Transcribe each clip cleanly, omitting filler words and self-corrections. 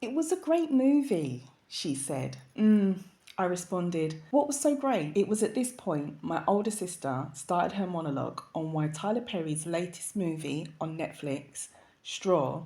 It was a great movie, she said. I responded. What was so great? It was at this point my older sister started her monologue on why Tyler Perry's latest movie on Netflix, Straw,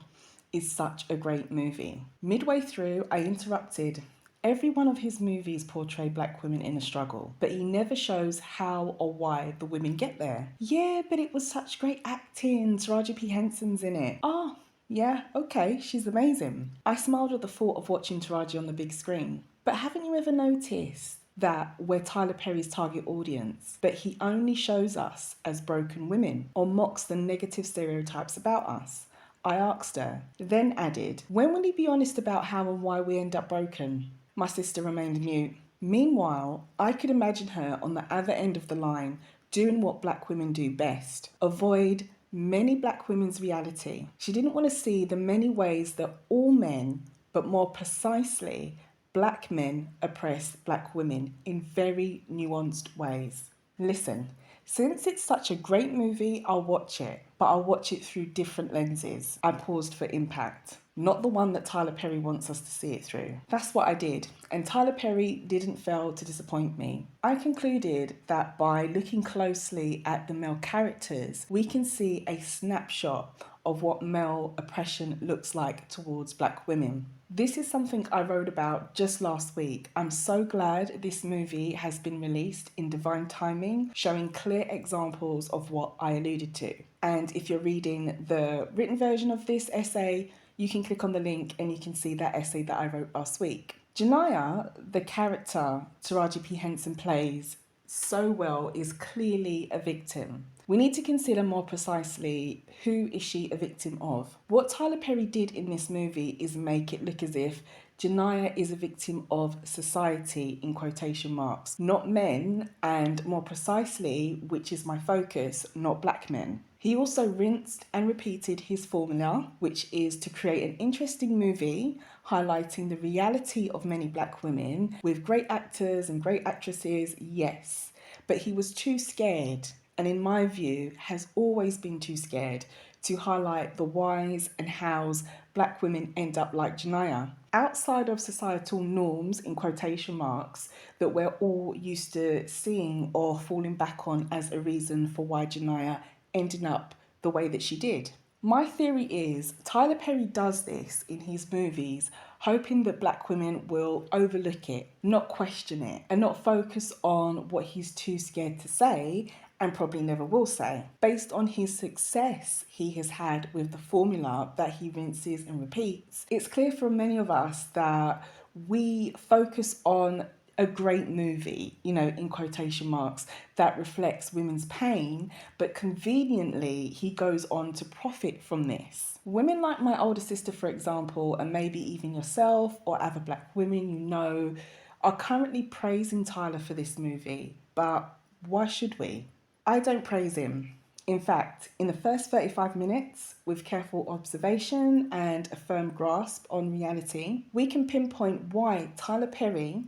is such a great movie. Midway through, I interrupted. Every one of his movies portray black women in a struggle, but he never shows how or why the women get there. Yeah, but it was such great acting. Taraji P. Henson's in it. Oh, yeah, okay, she's amazing. I smiled at the thought of watching Taraji on the big screen. But haven't you ever noticed that we're Tyler Perry's target audience, but he only shows us as broken women or mocks the negative stereotypes about us? I asked her, then added, when will he be honest about how and why we end up broken? My sister remained mute. Meanwhile, I could imagine her on the other end of the line doing what black women do best: avoid many black women's reality. She didn't want to see the many ways that all men, but more precisely, black men oppress black women in very nuanced ways. Listen, since it's such a great movie, I'll watch it, but I'll watch it through different lenses. I paused for impact, not the one that Tyler Perry wants us to see it through. That's what I did, and Tyler Perry didn't fail to disappoint me. I concluded that by looking closely at the male characters, we can see a snapshot of what male oppression looks like towards black women. This is something I wrote about just last week. I'm so glad this movie has been released in divine timing, showing clear examples of what I alluded to. And if you're reading the written version of this essay, you can click on the link and you can see that essay that I wrote last week. Janaiyah, the character Taraji P. Henson plays so well, is clearly a victim. We need to consider more precisely, who is she a victim of? What Tyler Perry did in this movie is make it look as if Janaiyah is a victim of society, in quotation marks, not men, and more precisely, which is my focus, not black men. He also rinsed and repeated his formula, which is to create an interesting movie highlighting the reality of many black women with great actors and great actresses, yes, but he was too scared, and in my view has always been too scared, to highlight the whys and hows black women end up like Janaiyah. Outside of societal norms, in quotation marks, that we're all used to seeing or falling back on as a reason for why Janaiyah ended up the way that she did. My theory is Tyler Perry does this in his movies, hoping that black women will overlook it, not question it, and not focus on what he's too scared to say and probably never will say. Based on his success he has had with the formula that he rinses and repeats, it's clear for many of us that we focus on a great movie, in quotation marks, that reflects women's pain, but conveniently he goes on to profit from this. Women like my older sister, for example, and maybe even yourself or other black women are currently praising Tyler for this movie, but why should we? I don't praise him. In fact, in the first 35 minutes, with careful observation and a firm grasp on reality, we can pinpoint why Tyler Perry,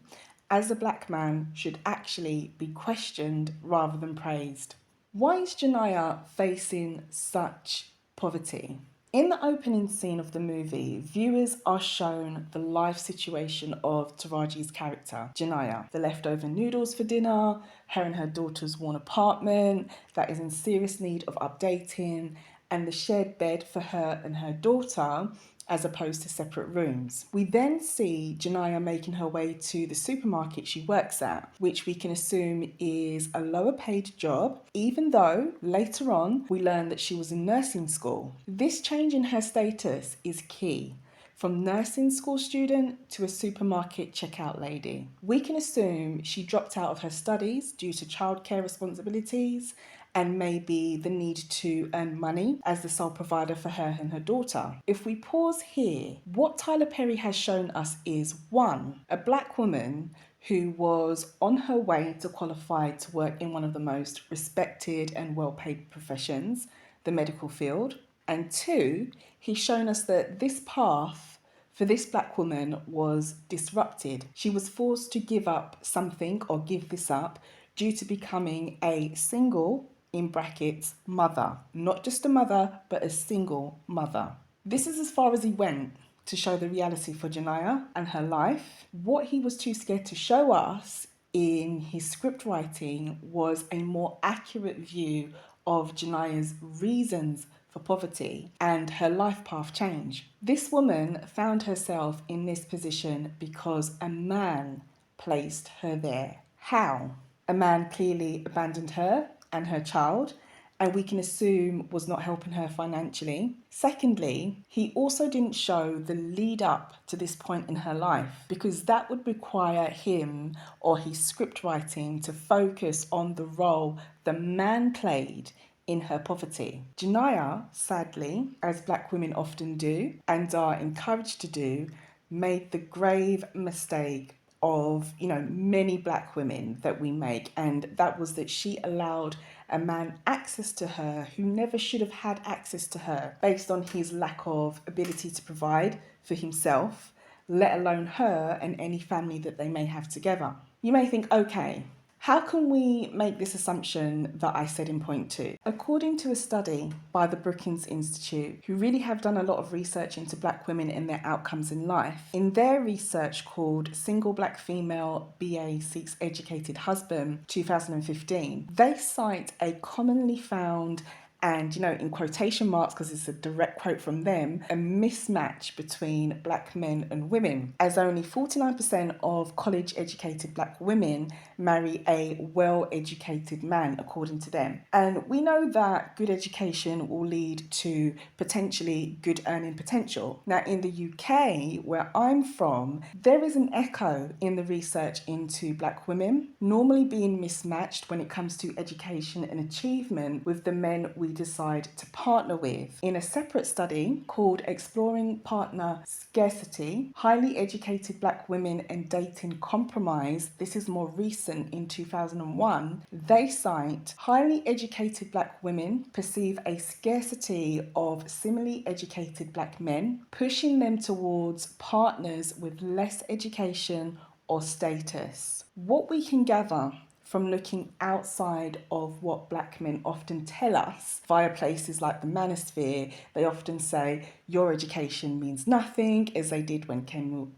as a black man, should actually be questioned rather than praised. Why is Janaiyah facing such poverty? In the opening scene of the movie, viewers are shown the life situation of Taraji's character, Janaiyah. The leftover noodles for dinner, her and her daughter's worn apartment that is in serious need of updating, and the shared bed for her and her daughter as opposed to separate rooms. We then see Janaiyah making her way to the supermarket she works at, which we can assume is a lower paid job, even though later on we learn that she was in nursing school. This change in her status is key. From nursing school student to a supermarket checkout lady. We can assume she dropped out of her studies due to childcare responsibilities and maybe the need to earn money as the sole provider for her and her daughter. If we pause here, what Tyler Perry has shown us is 1, a black woman who was on her way to qualify to work in one of the most respected and well-paid professions, the medical field. And 2, he's shown us that this path for this black woman was disrupted. She was forced to give up something or give this up due to becoming a single, in brackets, mother. Not just a mother, but a single mother. This is as far as he went. to show the reality for Janaiyah and her life. What he was too scared to show us in his script writing was a more accurate view of Janaiyah's reasons for poverty and her life path change. This woman found herself in this position because a man placed her there. How? A man clearly abandoned her and her child, and we can assume was not helping her financially. Secondly, he also didn't show the lead up to this point in her life, because that would require him or his script writing to focus on the role the man played in her poverty. Janaiyah, sadly, as black women often do and are encouraged to do, made the grave mistake of, many black women that we make, and that was that she allowed a man access to her who never should have had access to her based on his lack of ability to provide for himself, let alone her and any family that they may have together. You may think, okay, how can we make this assumption that I said in point 2? According to a study by the Brookings Institute, who really have done a lot of research into black women and their outcomes in life, in their research called Single Black Female BA Seeks Educated Husband 2015, they cite a commonly found and, in quotation marks, because it's a direct quote from them, a mismatch between black men and women, as only 49% of college-educated black women marry a well-educated man, according to them. And we know that good education will lead to potentially good earning potential. Now, in the UK, where I'm from, there is an echo in the research into black women normally being mismatched when it comes to education and achievement with the men we decide to partner with. In a separate study called Exploring Partner Scarcity, Highly Educated Black Women and Dating Compromise, this is more recent in 2001, they cite highly educated black women perceive a scarcity of similarly educated black men, pushing them towards partners with less education or status. What we can gather from looking outside of what black men often tell us via places like the manosphere, they often say your education means nothing, as they did when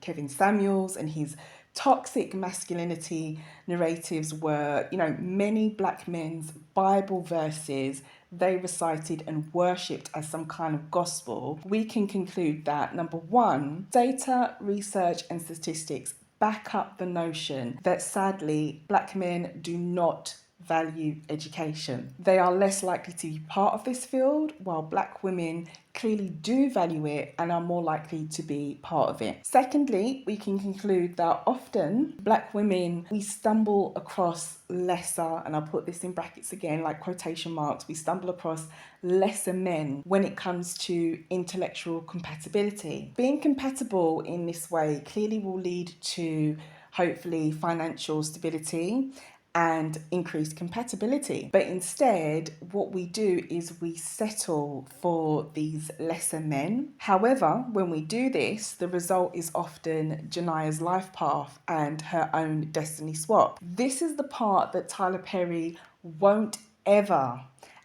Kevin Samuels and his toxic masculinity narratives were, many black men's Bible verses they recited and worshipped as some kind of gospel. We can conclude that, number one, data, research and statistics back up the notion that sadly black men do not value education. They are less likely to be part of this field, while black women clearly do value it and are more likely to be part of it. Secondly, we can conclude that often black women, we stumble across lesser, and I'll put this in brackets again, like quotation marks, we stumble across lesser men when it comes to intellectual compatibility. Being compatible in this way clearly will lead to hopefully financial stability and increased compatibility. But instead, what we do is we settle for these lesser men. However, when we do this, the result is often Janaiyah's life path and her own destiny swap. This is the part that Tyler Perry won't ever,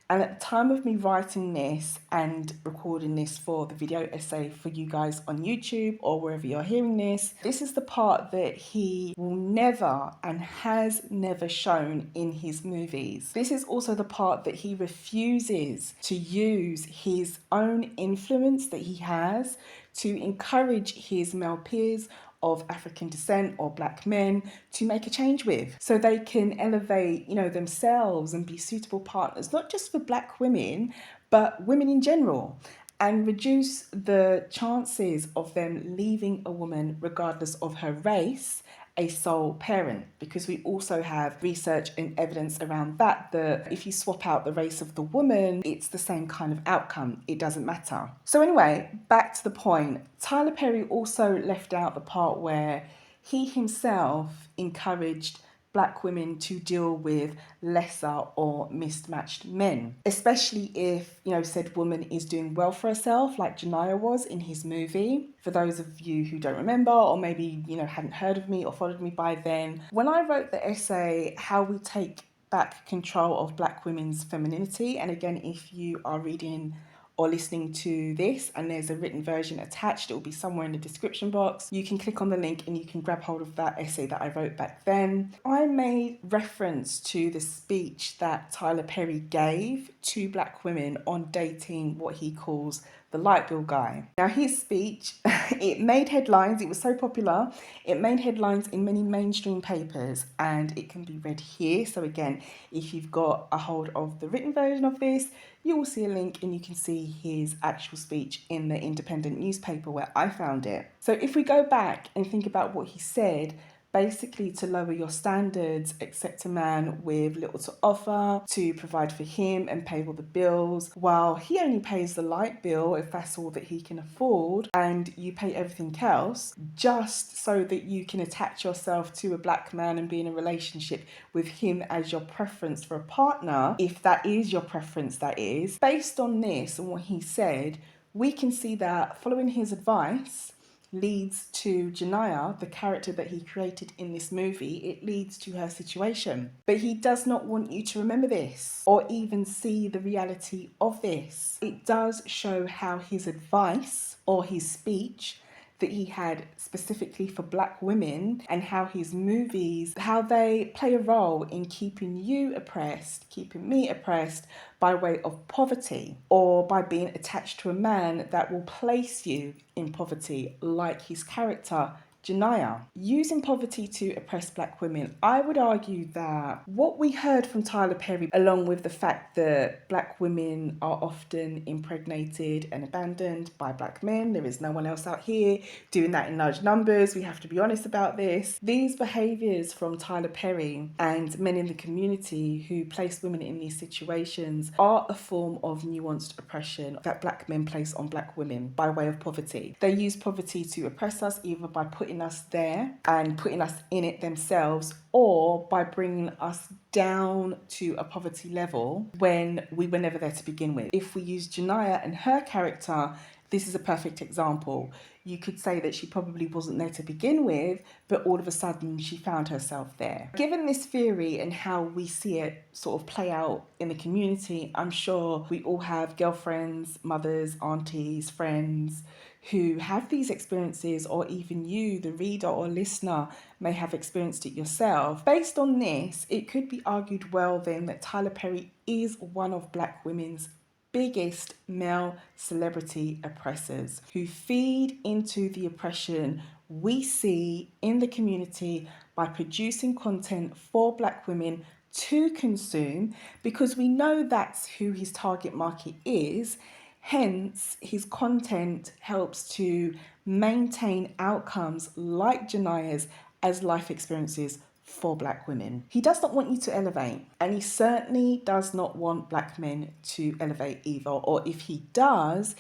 and at the time of me writing this and recording this for the video essay for you guys on YouTube or wherever you're hearing this, this is the part that he will never and has never shown in his movies. This is also the part that he refuses to use his own influence that he has to encourage his male peers of African descent or black men to make a change with, so they can elevate, themselves and be suitable partners, not just for black women, but women in general, and reduce the chances of them leaving a woman, regardless of her race, a sole parent, because we also have research and evidence around that if you swap out the race of the woman, it's the same kind of outcome. It doesn't matter. So anyway, back to the point. Tyler Perry also left out the part where he himself encouraged black women to deal with lesser or mismatched men, especially if, said woman is doing well for herself, like Janaiyah was in his movie. For those of you who don't remember, or maybe, hadn't heard of me or followed me by then, when I wrote the essay, How We Take Back Control of Black Women's Femininity, and again, if you are reading or listening to this and there's a written version attached, it will be somewhere in the description box. You can click on the link and you can grab hold of that essay that I wrote back then. I made reference to the speech that Tyler Perry gave to black women on dating what he calls the light bill guy. Now his speech, it made headlines. It was so popular. It made headlines in many mainstream papers and it can be read here. So again, if you've got a hold of the written version of this, you will see a link and you can see his actual speech in the independent newspaper where I found it. So if we go back and think about what he said, basically to lower your standards, accept a man with little to offer, to provide for him and pay all the bills, while he only pays the light bill if that's all that he can afford, and you pay everything else, just so that you can attach yourself to a black man and be in a relationship with him as your preference for a partner, if that is your preference, that is. Based on this and what he said, we can see that following his advice leads to Janaiyah, the character that he created in this movie. It leads to her situation. But he does not want you to remember this or even see the reality of this. It does show how his advice or his speech that he had specifically for black women and how his movies, how they play a role in keeping you oppressed, keeping me oppressed by way of poverty or by being attached to a man that will place you in poverty, like his character Janaiyah. Using poverty to oppress black women, I would argue that what we heard from Tyler Perry, along with the fact that black women are often impregnated and abandoned by black men, there is no one else out here doing that in large numbers, we have to be honest about this. These behaviours from Tyler Perry and men in the community who place women in these situations are a form of nuanced oppression that black men place on black women by way of poverty. They use poverty to oppress us either by putting us there and putting us in it themselves, or by bringing us down to a poverty level when we were never there to begin with. If we use Janaiyah and her character, this is a perfect example. You could say that she probably wasn't there to begin with, but all of a sudden she found herself there. Given this theory and how we see it sort of play out in the community, I'm sure we all have girlfriends, mothers, aunties, friends who have these experiences, or even you, the reader or listener, may have experienced it yourself. Based on this, it could be argued well then that Tyler Perry is one of black women's biggest male celebrity oppressors who feed into the oppression we see in the community by producing content for black women to consume, because we know that's who his target market is. Hence, his content helps to maintain outcomes like Janaiyah's as life experiences for black women. He does not want you to elevate, and he certainly does not want black men to elevate either, or if he does,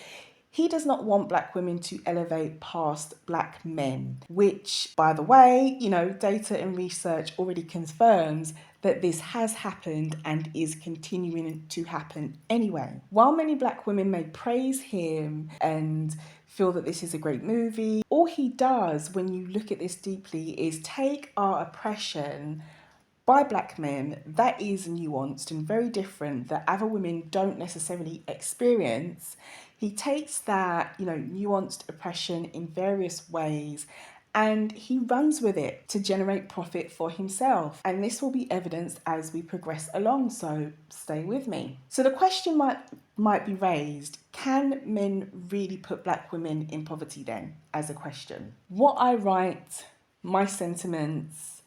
he does not want black women to elevate past black men, which, by the way, data and research already confirms that this has happened and is continuing to happen anyway. While many black women may praise him and feel that this is a great movie, all he does, when you look at this deeply, is take our oppression by black men that is nuanced and very different, that other women don't necessarily experience. He takes that, nuanced oppression in various ways and he runs with it to generate profit for himself. And this will be evidenced as we progress along, so stay with me. So the question might be raised, can men really put black women in poverty then, as a question? What I write, my sentiments,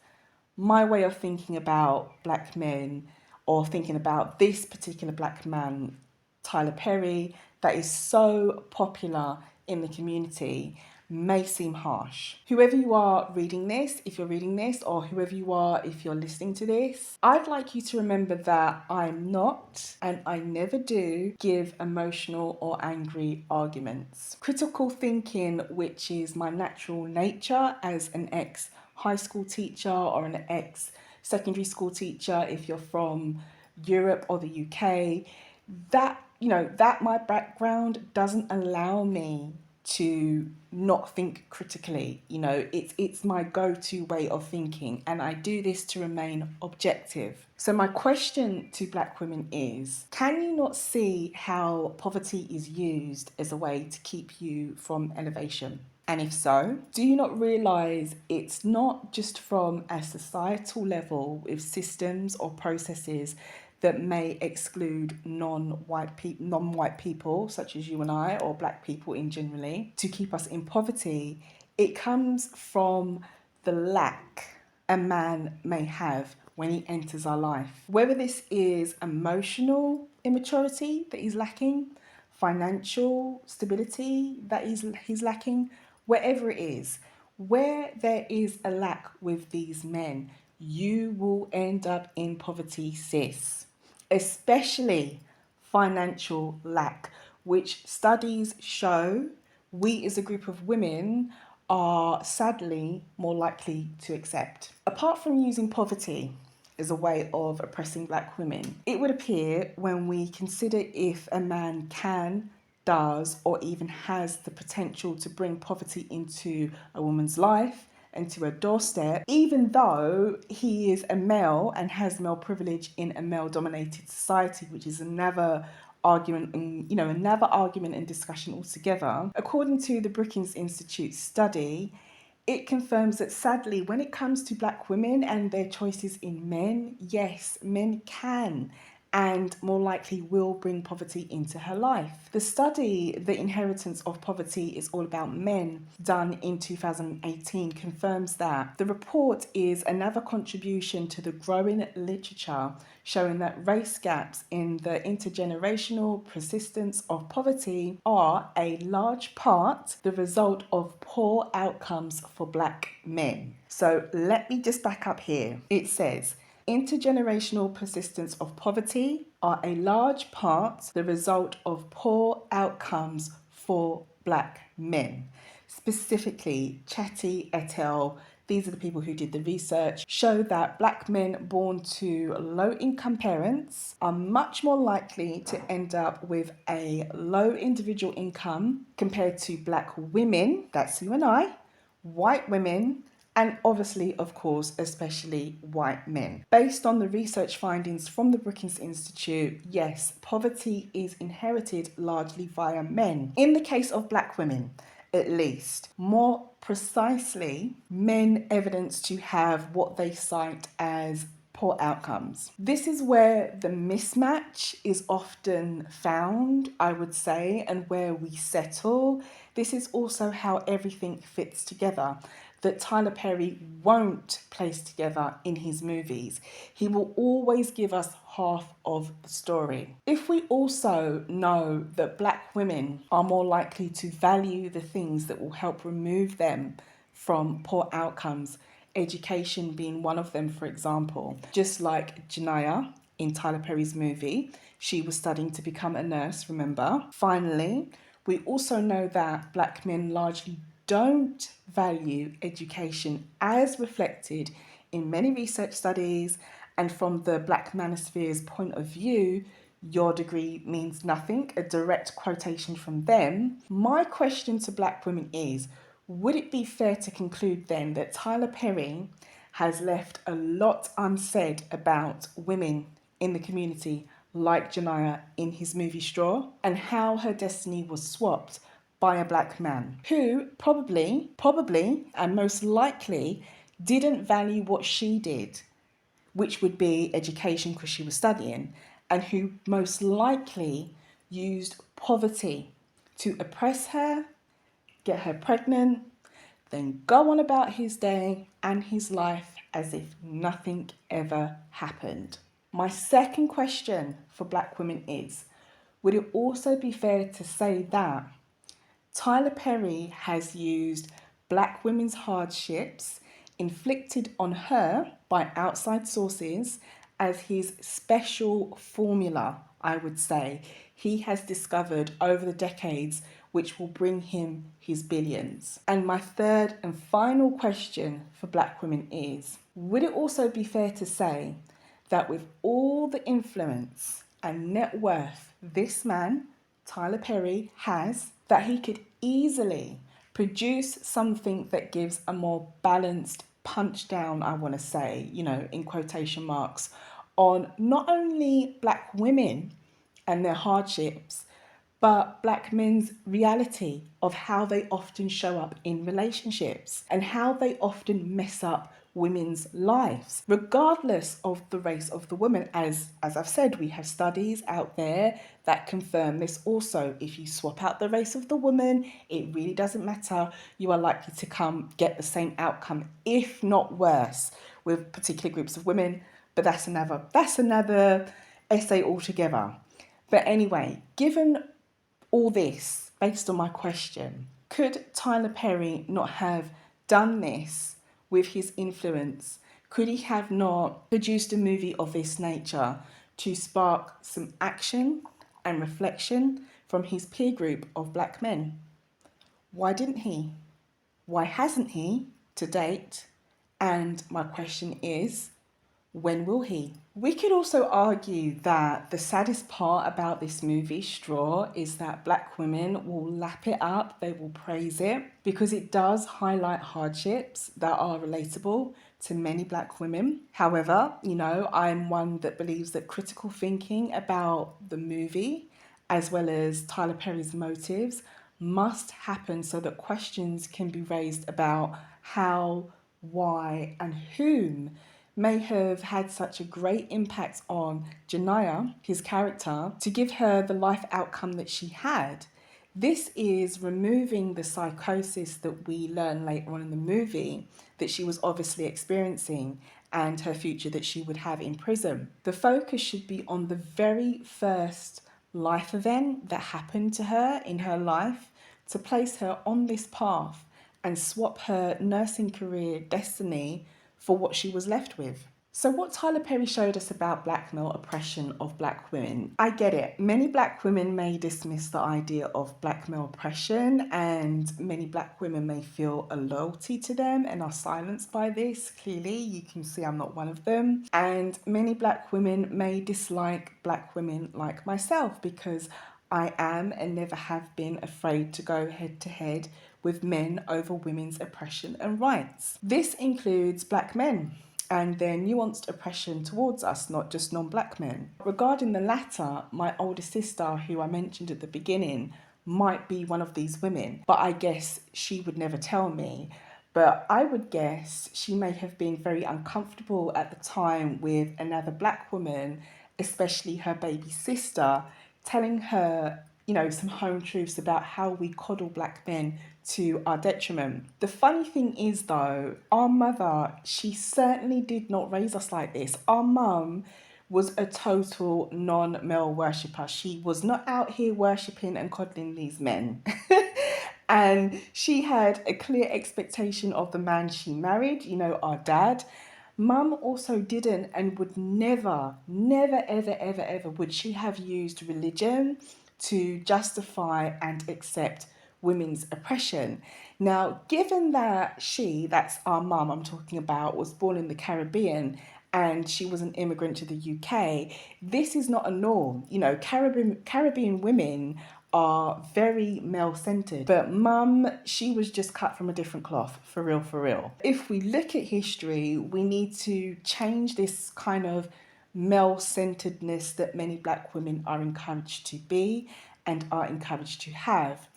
my way of thinking about black men, or thinking about this particular black man, Tyler Perry, that is so popular in the community, may seem harsh. Whoever you are reading this, if you're reading this, or whoever you are if you're listening to this, I'd like you to remember that I'm not, and I never do, give emotional or angry arguments. Critical thinking, which is my natural nature as an ex-high school teacher or an ex-secondary school teacher, if you're from Europe or the UK, that my background doesn't allow me to not think critically. You know, it's my go-to way of thinking, and I do this to remain objective. So my question to Black women is, can you not see how poverty is used as a way to keep you from elevation? And if so, do you not realise it's not just from a societal level with systems or processes that may exclude non-white people such as you and I, or Black people in generally, to keep us in poverty? It comes from the lack a man may have when he enters our life. Whether this is emotional immaturity that he's lacking, financial stability that he's lacking, wherever it is, where there is a lack with these men, you will end up in poverty, sis. Especially financial lack, which studies show we as a group of women are sadly more likely to accept. Apart from using poverty as a way of oppressing Black women, it would appear when we consider if a man can, does, or even has the potential to bring poverty into a woman's life and to her doorstep, even though he is a male and has male privilege in a male-dominated society, which is another argument and discussion altogether. According to the Brookings Institute study, it confirms that sadly, when it comes to Black women and their choices in men, yes, men can and more likely will bring poverty into her life. The study, The Inheritance of Poverty is All About Men, done in 2018, confirms that. The report is another contribution to the growing literature showing that race gaps in the intergenerational persistence of poverty are a large part the result of poor outcomes for Black men. So let me just back up here. It says, intergenerational persistence of poverty are a large part the result of poor outcomes for Black men. Specifically, Chatty et al., these are the people who did the research, show that Black men born to low-income parents are much more likely to end up with a low individual income compared to Black women, that's you and I, white women, and obviously, of course, especially white men. Based on the research findings from the Brookings Institute, yes, poverty is inherited largely via men. In the case of Black women, at least. More precisely, men evidence to have what they cite as poor outcomes. This is where the mismatch is often found, I would say, and where we settle. This is also how everything fits together that Tyler Perry won't place together in his movies. He will always give us half of the story. If we also know that Black women are more likely to value the things that will help remove them from poor outcomes, education being one of them, for example, just like Janaiyah in Tyler Perry's movie, she was studying to become a nurse, remember? Finally, we also know that Black men largely don't value education as reflected in many research studies, and from the Black manosphere's point of view, your degree means nothing, a direct quotation from them. My question to Black women is, would it be fair to conclude then that Tyler Perry has left a lot unsaid about women in the community like Janaiyah in his movie Straw, and how her destiny was swapped by a Black man who probably, and most likely didn't value what she did, which would be education because she was studying, and who most likely used poverty to oppress her, get her pregnant, then go on about his day and his life as if nothing ever happened. My second question for Black women is, would it also be fair to say that Tyler Perry has used Black women's hardships inflicted on her by outside sources as his special formula, I would say, he has discovered over the decades, which will bring him his billions? And my third and final question for Black women is, would it also be fair to say that with all the influence and net worth this man, Tyler Perry, has, that he could easily produce something that gives a more balanced punch down, I want to say, in quotation marks, on not only black women and their hardships, but black men's reality of how they often show up in relationships and how they often mess up women's lives, regardless of the race of the woman. As I've said, we have studies out there that confirm this also. If you swap out the race of the woman, it really doesn't matter. You are likely to get the same outcome, if not worse, with particular groups of women. But that's another essay altogether. But anyway, given all this, based on my question, could Tyler Perry not have done this with his influence? Could he have not produced a movie of this nature to spark some action and reflection from his peer group of black men? Why didn't he? Why hasn't he to date? And my question is, when will he? We could also argue that the saddest part about this movie, Straw, is that black women will lap it up, they will praise it, because it does highlight hardships that are relatable to many black women. However, I'm one that believes that critical thinking about the movie, as well as Tyler Perry's motives, must happen so that questions can be raised about how, why, and whom may have had such a great impact on Janaiyah, his character, to give her the life outcome that she had. This is removing the psychosis that we learn later on in the movie that she was obviously experiencing and her future that she would have in prison. The focus should be on the very first life event that happened to her in her life to place her on this path and swap her nursing career destiny for what she was left with. So what Tyler Perry showed us about black male oppression of black women, I get it. Many black women may dismiss the idea of black male oppression, and many black women may feel a loyalty to them and are silenced by this. Clearly, you can see I'm not one of them. And many black women may dislike black women like myself because I am and never have been afraid to go head to head with men over women's oppression and rights. This includes black men and their nuanced oppression towards us, not just non-black men. Regarding the latter, my older sister, who I mentioned at the beginning, might be one of these women, but I guess she would never tell me. But I would guess she may have been very uncomfortable at the time with another black woman, especially her baby sister, telling her, some home truths about how we coddle black men to our detriment. The funny thing is, though, our mother, she certainly did not raise us like this. Our mum was a total non-male worshipper. She was not out here worshipping and coddling these men. And she had a clear expectation of the man she married, our dad. Mum also didn't and would never, ever would she have used religion to justify and accept women's oppression. Now, given that that's our mum I'm talking about, was born in the Caribbean and she was an immigrant to the UK, this is not a norm. Caribbean women are very male-centered. But mum, she was just cut from a different cloth, for real, for real. If we look at history, we need to change this kind of male-centeredness that many black women are encouraged to be and are encouraged to have.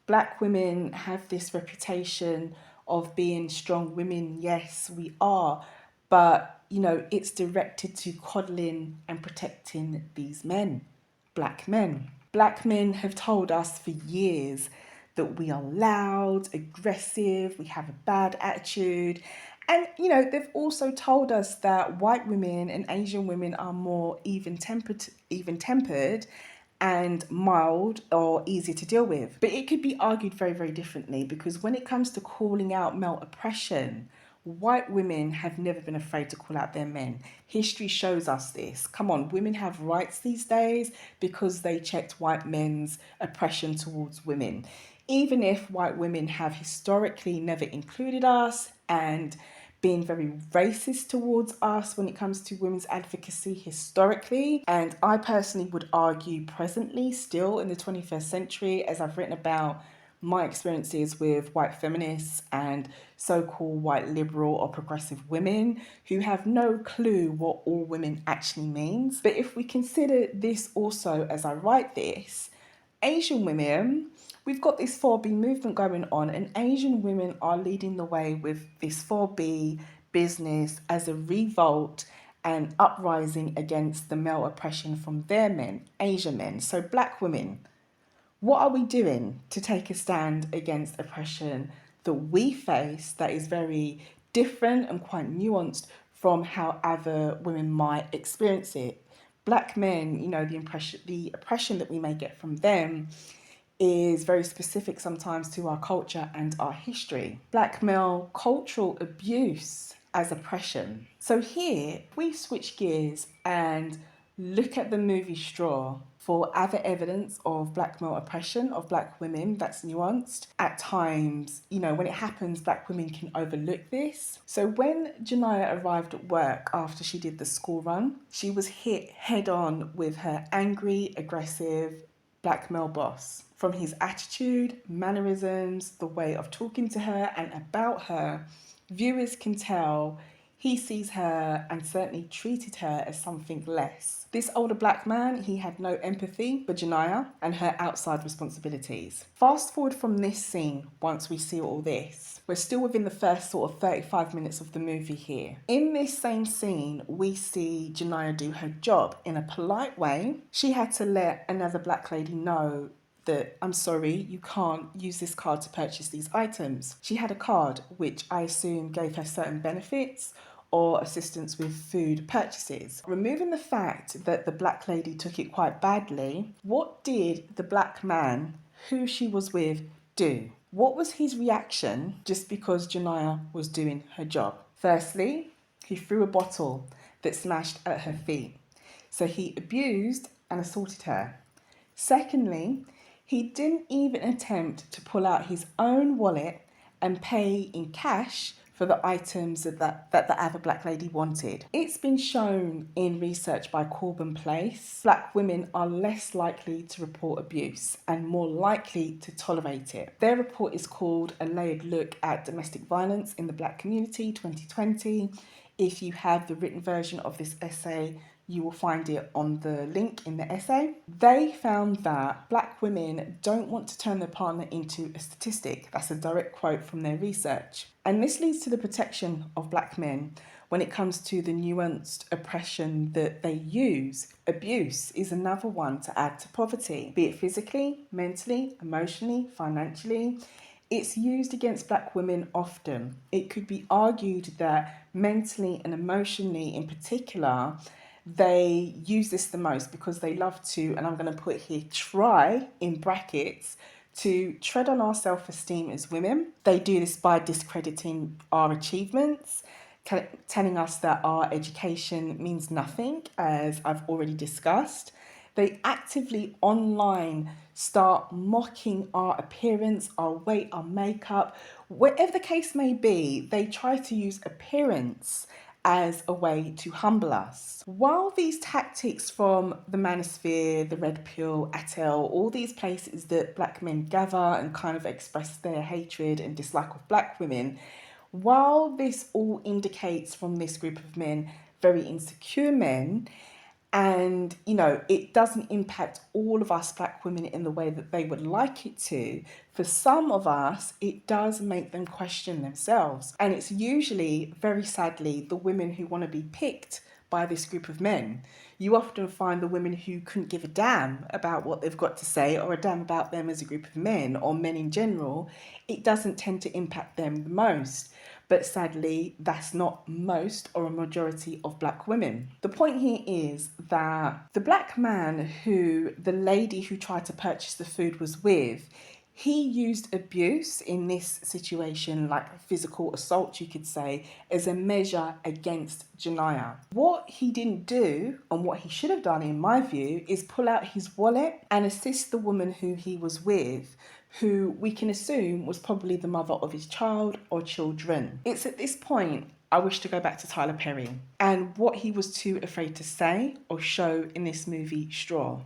Black women have this reputation of being strong women. Yes, we are. But, it's directed to coddling and protecting these men, black men. Black men have told us for years that we are loud, aggressive, we have a bad attitude. And, they've also told us that white women and Asian women are more even-tempered and mild or easier to deal with. But it could be argued very, very differently, because when it comes to calling out male oppression, white women have never been afraid to call out their men. History shows us this. Come on, women have rights these days because they checked white men's oppression towards women. Even if white women have historically never included us and been very racist towards us when it comes to women's advocacy historically, and I personally would argue presently, still in the 21st century, as I've written about my experiences with white feminists and so-called white liberal or progressive women who have no clue what all women actually means. But if we consider this also as I write this, Asian women, we've got this 4B movement going on, and Asian women are leading the way with this 4B business as a revolt and uprising against the male oppression from their men, Asian men. So black women, what are we doing to take a stand against oppression that we face that is very different and quite nuanced from how other women might experience it? Black men, the oppression that we may get from them is very specific sometimes to our culture and our history. Black male cultural abuse as oppression. So here we switch gears and look at the movie Straw for other evidence of black male oppression of black women that's nuanced. At times, when it happens, black women can overlook this. So when Janaiyah arrived at work after she did the school run, she was hit head on with her angry, aggressive black male boss. From his attitude, mannerisms, the way of talking to her and about her, viewers can tell he sees her and certainly treated her as something less. This older black man, he had no empathy for Janaiyah and her outside responsibilities. Fast forward from this scene, once we see all this, we're still within the first sort of 35 minutes of the movie here. In this same scene, we see Janaiyah do her job in a polite way. She had to let another black lady know that, I'm sorry, you can't use this card to purchase these items. She had a card which I assume gave her certain benefits or assistance with food purchases. Removing the fact that the black lady took it quite badly, what did the black man who she was with do? What was his reaction just because Janaiyah was doing her job? Firstly, he threw a bottle that smashed at her feet. So he abused and assaulted her. Secondly, he didn't even attempt to pull out his own wallet and pay in cash for the items that the other black lady wanted. It's been shown in research by Corbin Place, black women are less likely to report abuse and more likely to tolerate it. Their report is called A Layered Look at Domestic Violence in the Black Community 2020. If you have the written version of this essay, you will find it on the link in the essay. They found that black women don't want to turn their partner into a statistic. That's a direct quote from their research. And this leads to the protection of black men when it comes to the nuanced oppression that they use. Abuse is another one to add to poverty, be it physically, mentally, emotionally, financially. It's used against black women often. It could be argued that mentally and emotionally in particular, they use this the most because they love to, and I'm going to put here, try in brackets, to tread on our self-esteem as women. They do this by discrediting our achievements, telling us that our education means nothing, as I've already discussed. They actively online start mocking our appearance, our weight, our makeup, whatever the case may be. They try to use appearance as a way to humble us. While these tactics from the manosphere, the red pill, ATEL, all these places that black men gather and kind of express their hatred and dislike of black women, while this all indicates from this group of men very insecure men, and it doesn't impact all of us black women in the way that they would like it to, for some of us it does make them question themselves. And it's usually, very sadly, the women who want to be picked by this group of men. You often find the women who couldn't give a damn about what they've got to say or a damn about them as a group of men or men in general. It doesn't tend to impact them the most. But sadly, that's not most or a majority of black women. The point here is that the black man who the lady who tried to purchase the food was with, he used abuse in this situation, like physical assault, you could say, as a measure against Janaiyah. What he didn't do, and what he should have done in my view, is pull out his wallet and assist the woman who he was with, who we can assume was probably the mother of his child or children. It's at this point I wish to go back to Tyler Perry and what he was too afraid to say or show in this movie Straw.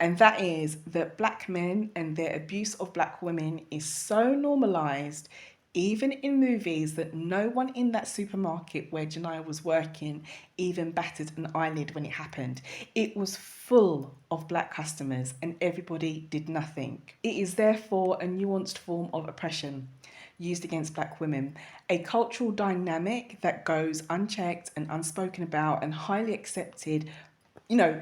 And that is that black men and their abuse of black women is so normalized, even in movies, that no one in that supermarket where Janaiyah was working even batted an eyelid when it happened. It was full of black customers and everybody did nothing. It is therefore a nuanced form of oppression used against black women, a cultural dynamic that goes unchecked and unspoken about and highly accepted,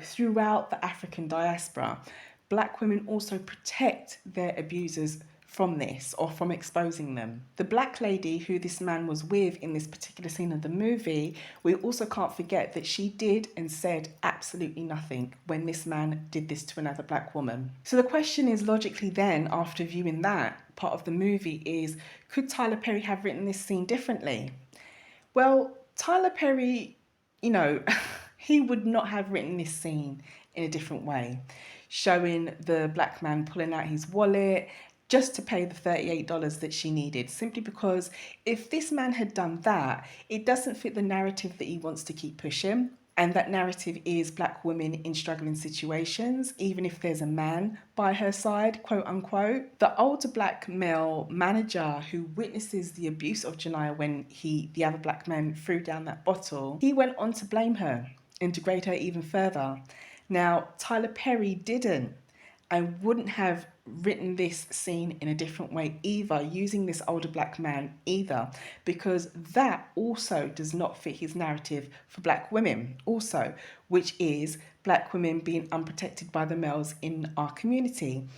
throughout the African diaspora. Black women also protect their abusers from this or from exposing them. The black lady who this man was with in this particular scene of the movie, we also can't forget that she did and said absolutely nothing when this man did this to another black woman. So the question is logically then, after viewing that part of the movie, is could Tyler Perry have written this scene differently? Well, Tyler Perry, he would not have written this scene in a different way, showing the black man pulling out his wallet just to pay the $38 that she needed, simply because if this man had done that, it doesn't fit the narrative that he wants to keep pushing. And that narrative is black women in struggling situations, even if there's a man by her side, quote unquote. The older black male manager who witnesses the abuse of Janaiyah when the other black man threw down that bottle, he went on to blame her and degrade her even further. Now, Tyler Perry didn't. I wouldn't have written this scene in a different way either, using this older black man either, because that also does not fit his narrative for black women also, which is black women being unprotected by the males in our community,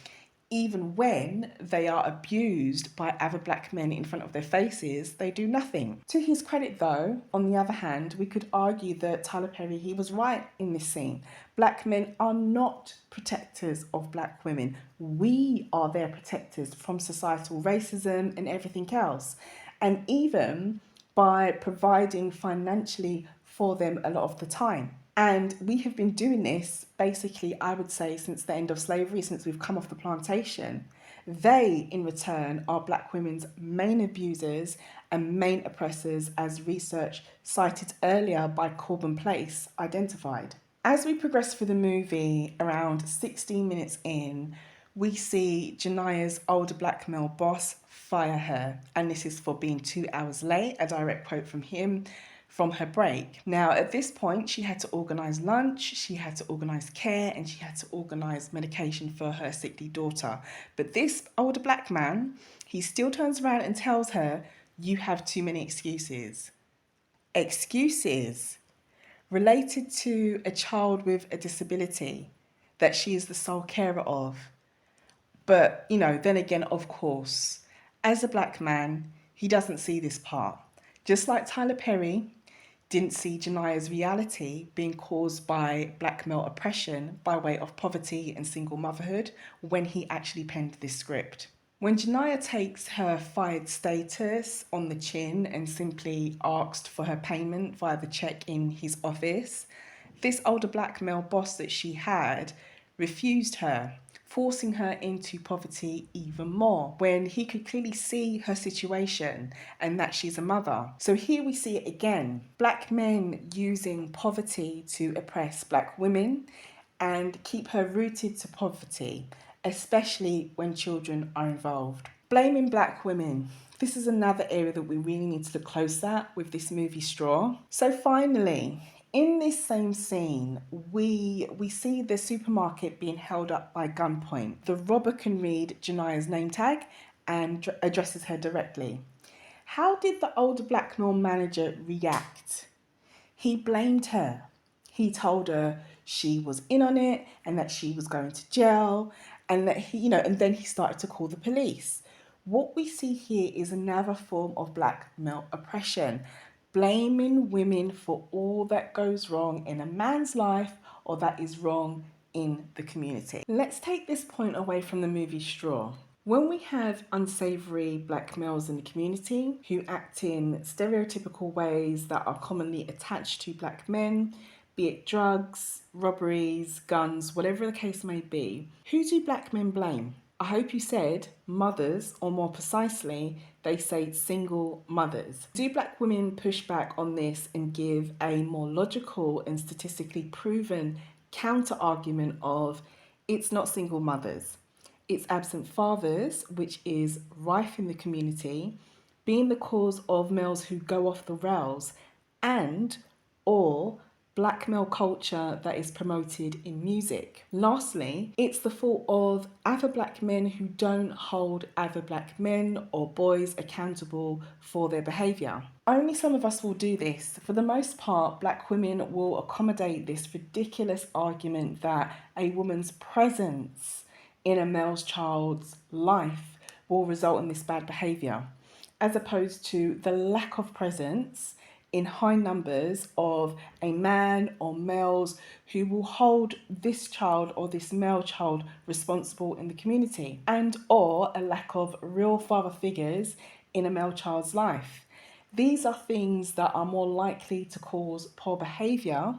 even when they are abused by other black men in front of their faces, they do nothing. To his credit though, on the other hand, we could argue that Tyler Perry, he was right in this scene. Black men are not protectors of black women. We are their protectors from societal racism and everything else. And even by providing financially for them a lot of the time. And we have been doing this basically, I would say, since the end of slavery, since we've come off the plantation. They, in return, are black women's main abusers and main oppressors, as research cited earlier by Corbin Place identified. As we progress through the movie, around 16 minutes in, we see Janaiyah's older black male boss fire her, and this is for being 2 hours late, a direct quote from him, from her break. Now, at this point, she had to organise lunch, she had to organise care, and she had to organise medication for her sickly daughter. But this older black man, he still turns around and tells her, "You have too many excuses." Excuses related to a child with a disability that she is the sole carer of. But, then again, of course, as a black man, he doesn't see this part. Just like Tyler Perry didn't see Janaiyah's reality being caused by black male oppression by way of poverty and single motherhood when he actually penned this script. When Janaiyah takes her fired status on the chin and simply asked for her payment via the check in his office, this older black male boss that she had refused her, forcing her into poverty even more when he could clearly see her situation and that she's a mother. So here we see it again. Black men using poverty to oppress black women and keep her rooted to poverty, especially when children are involved. Blaming black women. This is another area that we really need to look close at with this movie Straw. So finally, in this same scene, we see the supermarket being held up by gunpoint. The robber can read Janaiyah's name tag and addresses her directly. How did the older black male manager react? He blamed her. He told her she was in on it and that she was going to jail, and that and then he started to call the police. What we see here is another form of black male oppression, blaming women for all that goes wrong in a man's life or that is wrong in the community. Let's take this point away from the movie Straw. When we have unsavoury black males in the community who act in stereotypical ways that are commonly attached to black men, be it drugs, robberies, guns, whatever the case may be, who do black men blame? I hope you said mothers, or more precisely, they say single mothers. Do black women push back on this and give a more logical and statistically proven counter argument of, It's not single mothers. It's absent fathers, which is rife in the community, being the cause of males who go off the rails, and or black male culture that is promoted in music. Lastly, it's the fault of other black men who don't hold other black men or boys accountable for their behaviour. Only some of us will do this. For the most part, black women will accommodate this ridiculous argument that a woman's presence in a male child's life will result in this bad behaviour, as opposed to the lack of presence in high numbers of a man or males who will hold this child or this male child responsible in the community, and or a lack of real father figures in a male child's life. These are things that are more likely to cause poor behaviour,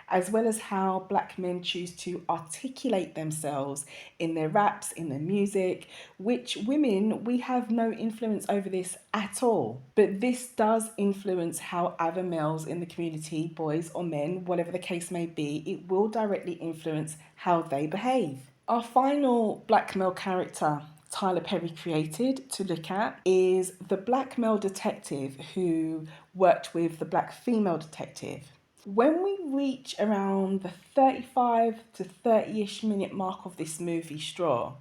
as well as how black men choose to articulate themselves in their raps, in their music, which women, we have no influence over this at all. But this does influence how other males in the community, boys or men, whatever the case may be, it will directly influence how they behave. Our final black male character Tyler Perry created to look at is the black male detective who worked with the black female detective. When we reach around the 35 to 30-ish minute mark of this movie, Straw,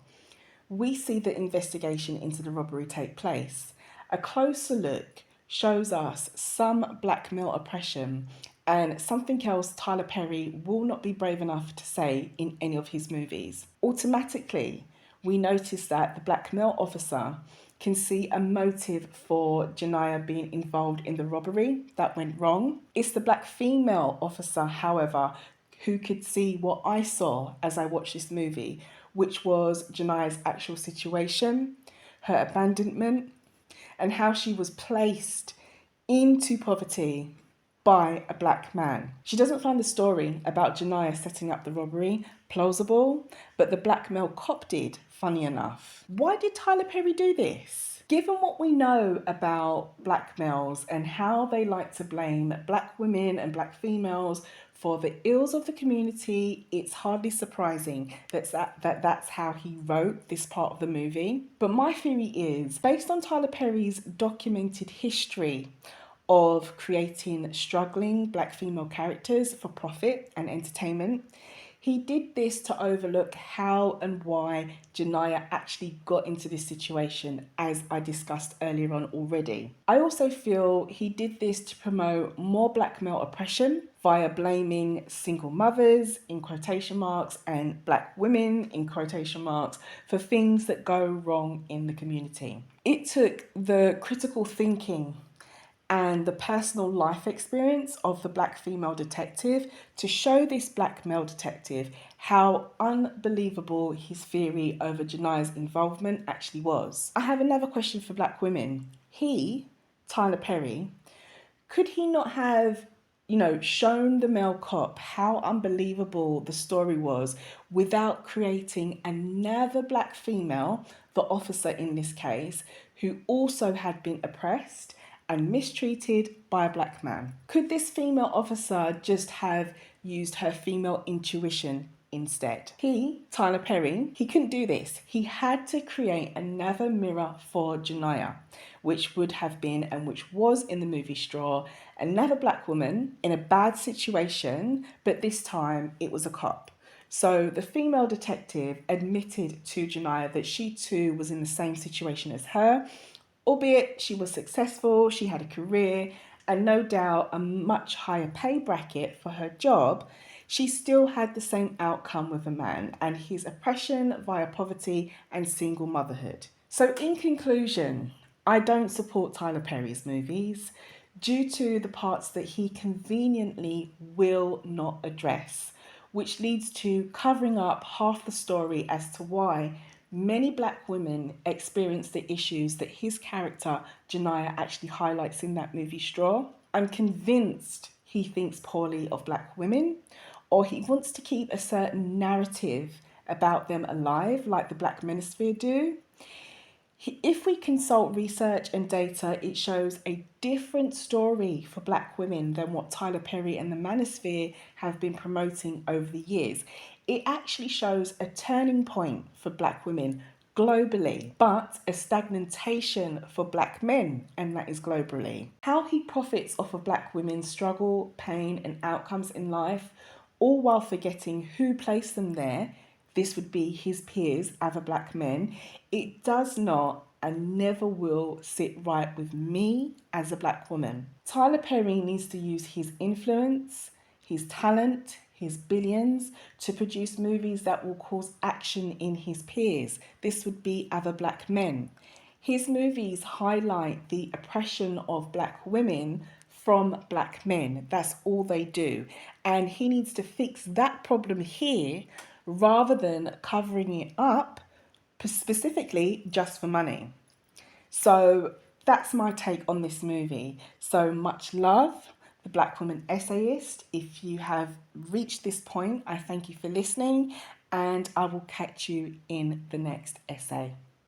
we see the investigation into the robbery take place. A closer look shows us some black male oppression and something else Tyler Perry will not be brave enough to say in any of his movies. Automatically, we notice that the black male officer can see a motive for Janaiyah being involved in the robbery that went wrong. It's the black female officer, however, who could see what I saw as I watched this movie, which was Janaiyah's actual situation, her abandonment, and how she was placed into poverty by a black man. She doesn't find the story about Janaiyah setting up the robbery plausible, but the black male cop did, funny enough. Why did Tyler Perry do this? Given what we know about black males and how they like to blame black women and black females for the ills of the community, it's hardly surprising that's how he wrote this part of the movie. But my theory is, based on Tyler Perry's documented history of creating struggling black female characters for profit and entertainment, he did this to overlook how and why Janaiyah actually got into this situation, as I discussed earlier on already. I also feel he did this to promote more black male oppression via blaming single mothers, in quotation marks, and black women, in quotation marks, for things that go wrong in the community. It took the critical thinking and the personal life experience of the black female detective to show this black male detective how unbelievable his theory over Janaiyah's involvement actually was. I have another question for black women. He, Tyler Perry, could he not have, shown the male cop how unbelievable the story was without creating another black female, the officer in this case, who also had been oppressed and mistreated by a black man? Could this female officer just have used her female intuition instead? He, Tyler Perry, he couldn't do this. He had to create another mirror for Janaiyah, which would have been, and which was in the movie Straw, another black woman in a bad situation, but this time it was a cop. So the female detective admitted to Janaiyah that she too was in the same situation as her, albeit she was successful, she had a career, and no doubt a much higher pay bracket for her job. She still had the same outcome with a man and his oppression via poverty and single motherhood. So in conclusion, I don't support Tyler Perry's movies due to the parts that he conveniently will not address, which leads to covering up half the story as to why many black women experience the issues that his character, Janaiyah, actually highlights in that movie Straw. I'm convinced he thinks poorly of black women, or he wants to keep a certain narrative about them alive, like the Black Manosphere do. If we consult research and data, it shows a different story for black women than what Tyler Perry and the Manosphere have been promoting over the years. It actually shows a turning point for black women globally, but a stagnation for black men, and that is globally. How he profits off of black women's struggle, pain, and outcomes in life, all while forgetting who placed them there. This would be his peers, other black men. It does not and never will sit right with me as a black woman. Tyler Perry needs to use his influence, his talent, his billions to produce movies that will cause action in his peers. This would be other black men. His movies highlight the oppression of black women from black men. That's all they do. And he needs to fix that problem here rather than covering it up specifically just for money. So that's my take on this movie. So much love, The Black Woman Essayist. If you have reached this point, I thank you for listening, and I will catch you in the next essay.